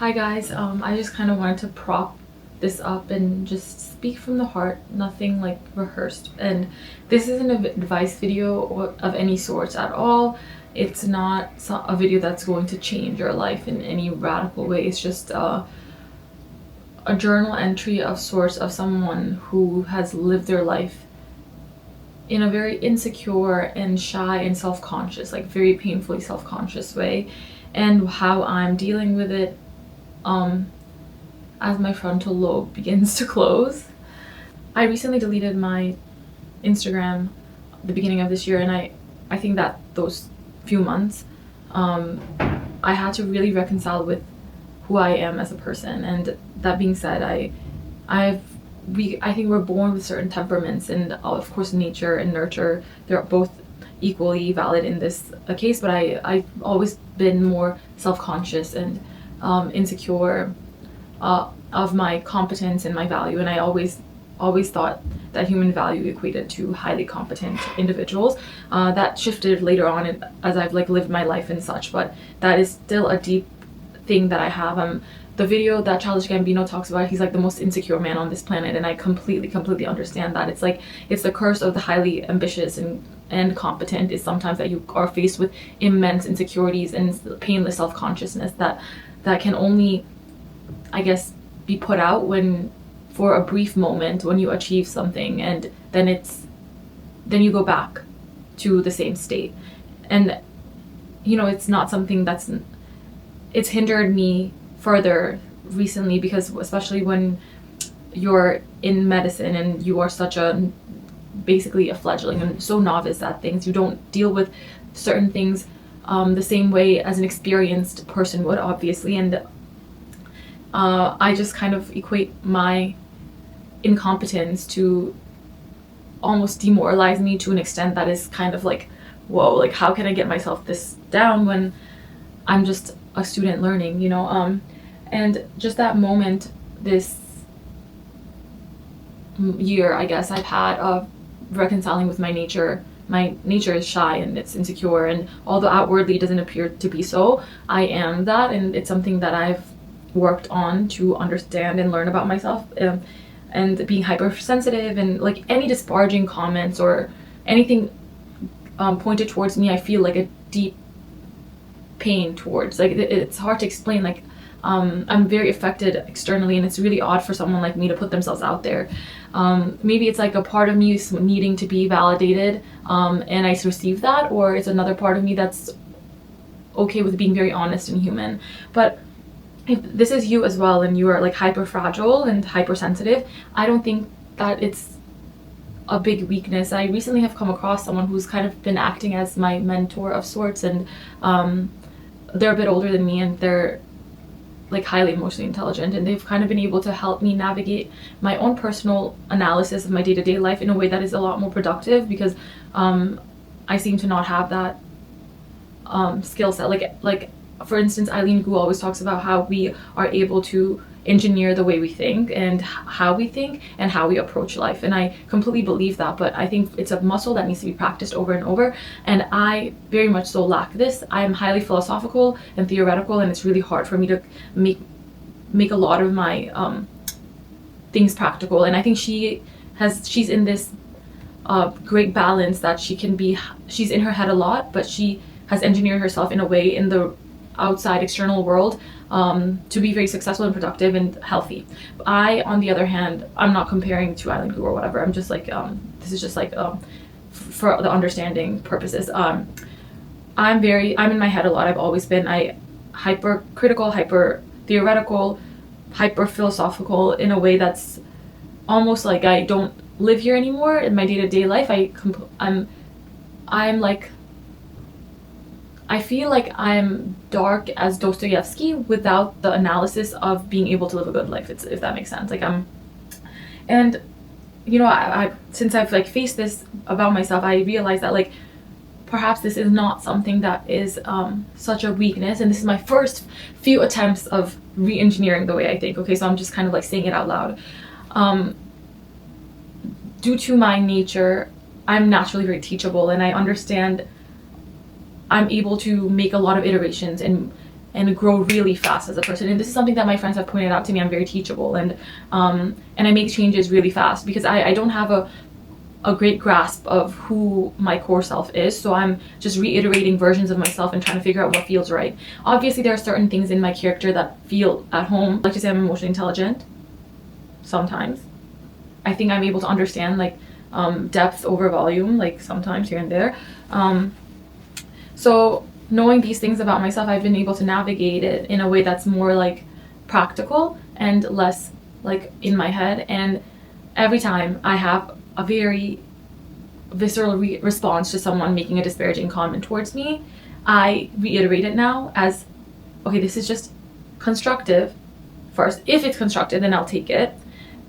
Hi guys, I just kind of wanted to prop this up and just speak from the heart, nothing like rehearsed. And this isn't an advice video of any sort at all. It's not a video that's going to change your life in any radical way. It's just a journal entry of sorts of someone who has lived their life in a very insecure and shy and self-conscious, like very painfully self-conscious way, and how I'm dealing with it as my frontal lobe begins to close. I recently deleted my Instagram at the beginning of this year, and I think that those few months I had to really reconcile with who I am as a person. And that being said, I think we're born with certain temperaments, and of course nature and nurture, they're both equally valid in this case, but I've always been more self-conscious and insecure of my competence and my value, and I always thought that human value equated to highly competent individuals. That shifted later on as I've lived my life and such, but that is still a deep thing that I have. The video that Childish Gambino talks about, he's like the most insecure man on this planet, and I completely understand that. It's the curse of the highly ambitious and competent, is sometimes that you are faced with immense insecurities and painless self-consciousness that can only, I guess, be put out when, for a brief moment, when you achieve something, and then you go back to the same state. And it's not something it's hindered me further recently, because especially when you're in medicine and you are basically a fledgling and so novice at things, you don't deal with certain things the same way as an experienced person would, obviously. And I just kind of equate my incompetence to almost demoralize me to an extent that is kind of like, whoa, like how can I get myself this down when I'm just a student learning, and just that moment this year, I guess, I've had of reconciling with my nature. My nature is shy and it's insecure, and although outwardly it doesn't appear to be so, I am that, and it's something that I've worked on to understand and learn about myself. And being hypersensitive, and like any disparaging comments or anything pointed towards me, I feel like a deep pain towards. It's hard to explain. I'm very affected externally, and it's really odd for someone like me to put themselves out there. Maybe it's like a part of me is needing to be validated, and I receive that, or it's another part of me that's okay with being very honest and human. But if this is you as well, and you are like hyper fragile and hypersensitive, I don't think that it's a big weakness. I recently have come across someone who's kind of been acting as my mentor of sorts, and they're a bit older than me, and they're like highly emotionally intelligent, and they've kind of been able to help me navigate my own personal analysis of my day-to-day life in a way that is a lot more productive, because I seem to not have that skill set. Like for instance, Eileen Gu always talks about how we are able to engineer the way we think and how we think and how we approach life, and I completely believe that. But I think it's a muscle that needs to be practiced over and over, and I very much so lack this. I am highly philosophical and theoretical, and it's really hard for me to make a lot of my things practical. And I think she's in this great balance that she's in her head a lot, but she has engineered herself in a way in the outside external world to be very successful and productive and healthy. I, on the other hand, I'm not comparing to Eileen Gu or whatever. I'm just like this is just like for the understanding purposes. I'm in my head a lot. I've always been hyper critical, hyper theoretical, hyper philosophical in a way that's almost like I don't live here anymore in my day-to-day life. I feel like I'm dark as Dostoevsky without the analysis of being able to live a good life, if that makes sense. And I since I've faced this about myself, I realized that perhaps this is not something that is such a weakness, and this is my first few attempts of re-engineering the way I think. Okay, so I'm just kind of saying it out loud. Due to my nature, I'm naturally very teachable, and I understand I'm able to make a lot of iterations and and grow really fast as a person. And this is something that my friends have pointed out to me. I'm very teachable, and I make changes really fast because I don't have a great grasp of who my core self is. So I'm just reiterating versions of myself and trying to figure out what feels right. Obviously, there are certain things in my character that feel at home. Like to say I'm emotionally intelligent sometimes. I think I'm able to understand like depth over volume, like sometimes here and there. So knowing these things about myself, I've been able to navigate it in a way that's more like practical and less like in my head. And every time I have a very visceral response to someone making a disparaging comment towards me, I reiterate it now as, okay, this is just constructive first. If it's constructive, then I'll take it.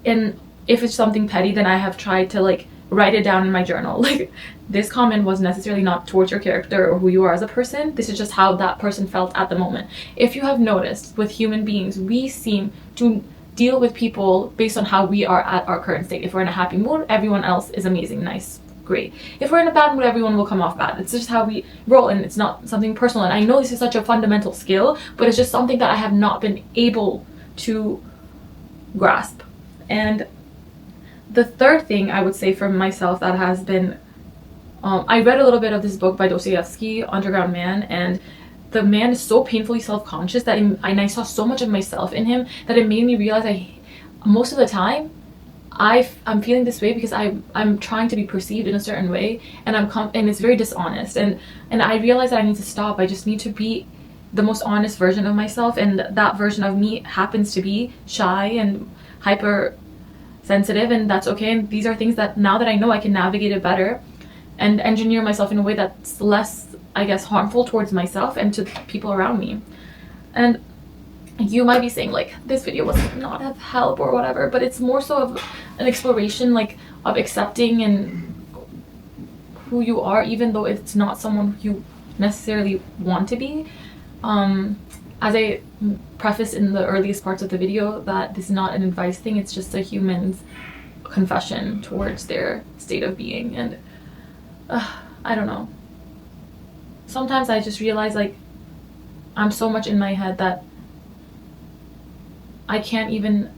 And if it's something petty, then I have tried to like write it down in my journal. Like, this comment was necessarily not towards your character or who you are as a person. This is just how that person felt at the moment. If you have noticed, with human beings, we seem to deal with people based on how we are at our current state. If we're in a happy mood, everyone else is amazing, nice, great. If we're in a bad mood, everyone will come off bad. It's just how we roll, and it's not something personal. And I know this is such a fundamental skill, but it's just something that I have not been able to grasp. And the third thing I would say for myself that has been, I read a little bit of this book by Dostoevsky, Underground Man, and the man is so painfully self-conscious that I saw so much of myself in him that it made me realize most of the time I'm feeling this way because I'm trying to be perceived in a certain way, and and it's very dishonest, and I realize that I need to stop. I just need to be the most honest version of myself, and that version of me happens to be shy and hyper sensitive, and that's okay. And these are things that now that I know, I can navigate it better and engineer myself in a way that's less, I guess, harmful towards myself and to people around me. And you might be saying like, this video was not of help or whatever, but it's more so of an exploration, like of accepting and who you are, even though it's not someone you necessarily want to be. As I prefaced in the earliest parts of the video, that this is not an advice thing, it's just a human's confession towards their state of being. And I don't know, sometimes I just realize like I'm so much in my head that I can't even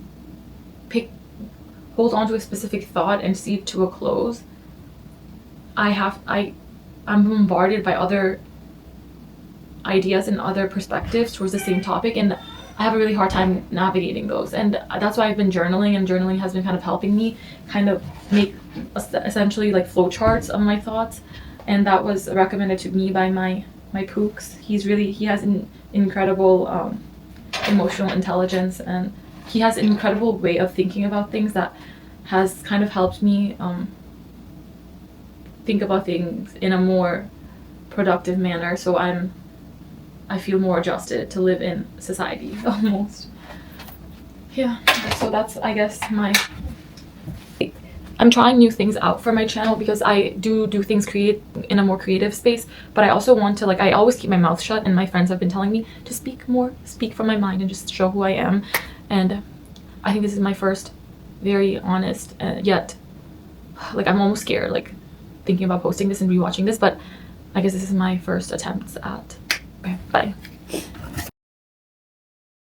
hold on to a specific thought and see it to a close. I'm bombarded by other ideas and other perspectives towards the same topic, and I have a really hard time navigating those. And that's why I've been journaling, and journaling has been kind of helping me kind of make essentially like flowcharts of my thoughts. And that was recommended to me by my pooks. He has an incredible emotional intelligence, and he has an incredible way of thinking about things that has kind of helped me think about things in a more productive manner. So I feel more adjusted to live in society almost. Yeah, so that's, I guess, I'm trying new things out for my channel because I do things in a more creative space, but I also want to, like, I always keep my mouth shut, and my friends have been telling me to speak from my mind and just show who I am. And I think this is my first very honest, yet like I'm almost scared, like thinking about posting this and rewatching this, but I guess this is my first attempt at. Okay, bye.